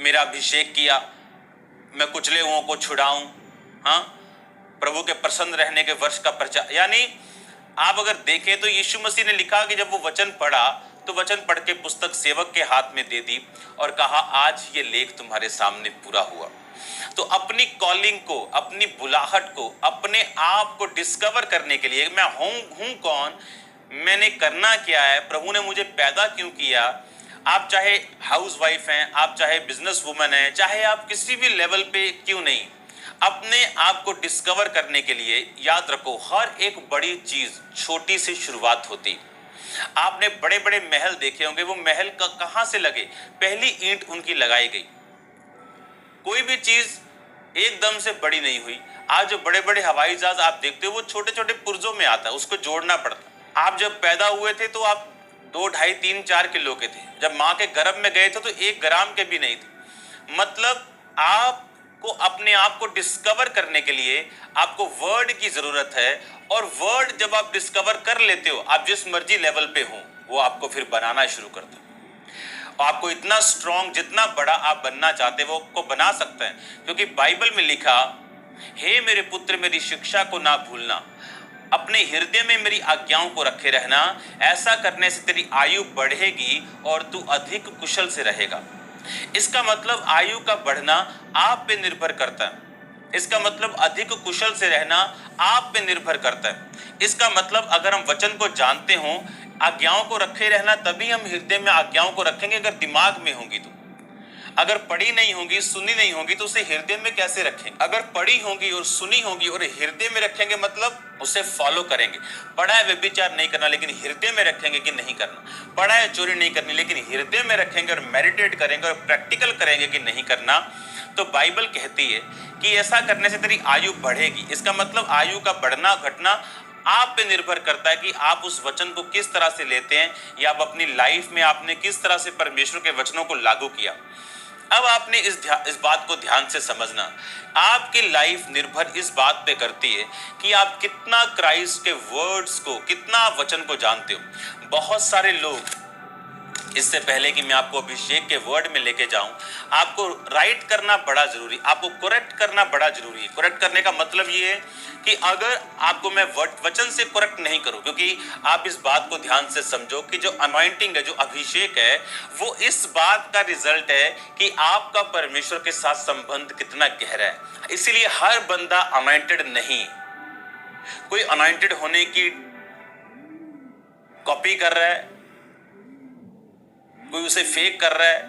मेरा अभिषेक किया, मैं कुचले हुओं को छुड़ाऊं, हाँ, प्रभु के प्रसन्न रहने के वर्ष का प्रचार। यानी आप अगर देखें तो यीशु मसीह ने लिखा कि जब वो वचन पढ़ा तो वचन पढ़ के पुस्तक सेवक के हाथ में दे दी और कहा आज ये लेख तुम्हारे सामने पूरा हुआ। तो अपनी कॉलिंग को, अपनी बुलाहट को, अपने आप को डिस्कवर करने के लिए मैं हूं कौन, मैंने करना क्या है, प्रभु ने मुझे पैदा क्यों किया। आप चाहे हाउसवाइफ हैं, आप चाहे बिजनेस वुमन हैं, चाहे आप किसी भी लेवल पे क्यों नहीं, अपने आप को डिस्कवर करने के लिए याद रखो हर एक बड़ी चीज छोटी सी शुरुआत होती। आपने बड़े बड़े महल देखे होंगे, वो महल का कहां से लगे, पहली ईंट उनकी लगाई गई। कोई भी चीज एकदम से बड़ी नहीं हुई। आज जो बड़े बड़े हवाई जहाज आप देखते हो वो छोटे छोटे पुर्जों में आता है, उसको जोड़ना पड़ता। आप जब पैदा हुए थे तो आप 2, 2.5, 3, 4 किलो के थे। जब माँ के गर्भ में गए थे तो 1 ग्राम के भी नहीं थे। मतलब आपको अपने आप को डिस्कवर करने के लिए आपको वर्ड की जरूरत है, और वर्ड जब आप डिस्कवर कर लेते हो, आप जिस मर्जी लेवल पे हो, वो आपको फिर बनाना शुरू करता है। आपको इतना स्ट्रॉन्ग, जितना बड़ा आप बनना चाहते हो वो आपको बना सकता है, क्योंकि बाइबल में लिखा, हे मेरे पुत्र मेरी शिक्षा को ना भूलना, अपने हृदय में मेरी आज्ञाओं को रखे रहना, ऐसा करने से तेरी आयु बढ़ेगी और तू अधिक कुशल से रहेगा। इसका मतलब आयु का बढ़ना आप पे निर्भर करता है। इसका मतलब अधिक कुशल से रहना आप पे निर्भर करता है। इसका मतलब अगर हम वचन को जानते हो, आज्ञाओं को रखे रहना, तभी हम हृदय में आज्ञाओं को रखेंगे। अगर दिमाग में होंगी तो, अगर पढ़ी नहीं होंगी, सुनी नहीं होंगी तो उसे हृदय में कैसे रखेंगे। अगर पढ़ी होंगी और सुनी होंगी और हृदय में रखेंगे मतलब उसे फॉलो करेंगे। पढ़ा है व्यभिचार नहीं करना, लेकिन हृदय में रखेंगे कि नहीं करना। पढ़ा है चोरी नहीं करनी, लेकिन हृदय में रखेंगे और मेडिटेट करेंगे और प्रैक्टिकल करेंगे कि नहीं करना। तो बाइबल कहती है कि ऐसा करने से तेरी आयु बढ़ेगी। इसका मतलब आयु का बढ़ना घटना आप पे निर्भर करता है कि आप उस वचन को किस तरह से लेते हैं, या आप अपनी लाइफ में आपने किस तरह से परमेश्वर के वचनों को लागू किया। अब आपने इस बात को ध्यान से समझना, आपकी लाइफ निर्भर इस बात पे करती है कि आप कितना क्राइस्ट के वर्ड्स को, कितना वचन को जानते हो। बहुत सारे लोग, इससे पहले कि मैं आपको अभिषेक के वर्ड में लेके जाऊं, आपको राइट करना बड़ा जरूरी, आपको करेक्ट करना बड़ा जरूरी है। करेक्ट करने का मतलब ये है कि अगर आपको मैं वचन से करेक्ट नहीं करूं, क्योंकि आप इस बात को ध्यान से समझो कि जो अनॉइंटिंग है, जो अभिषेक है, वो इस बात का रिजल्ट है कि आपका परमेश्वर के साथ संबंध कितना गहरा है। इसीलिए हर बंदा अनॉइंटेड नहीं। कोई अनॉइंटेड होने की कॉपी कर रहा है, कोई उसे फेक कर रहा है,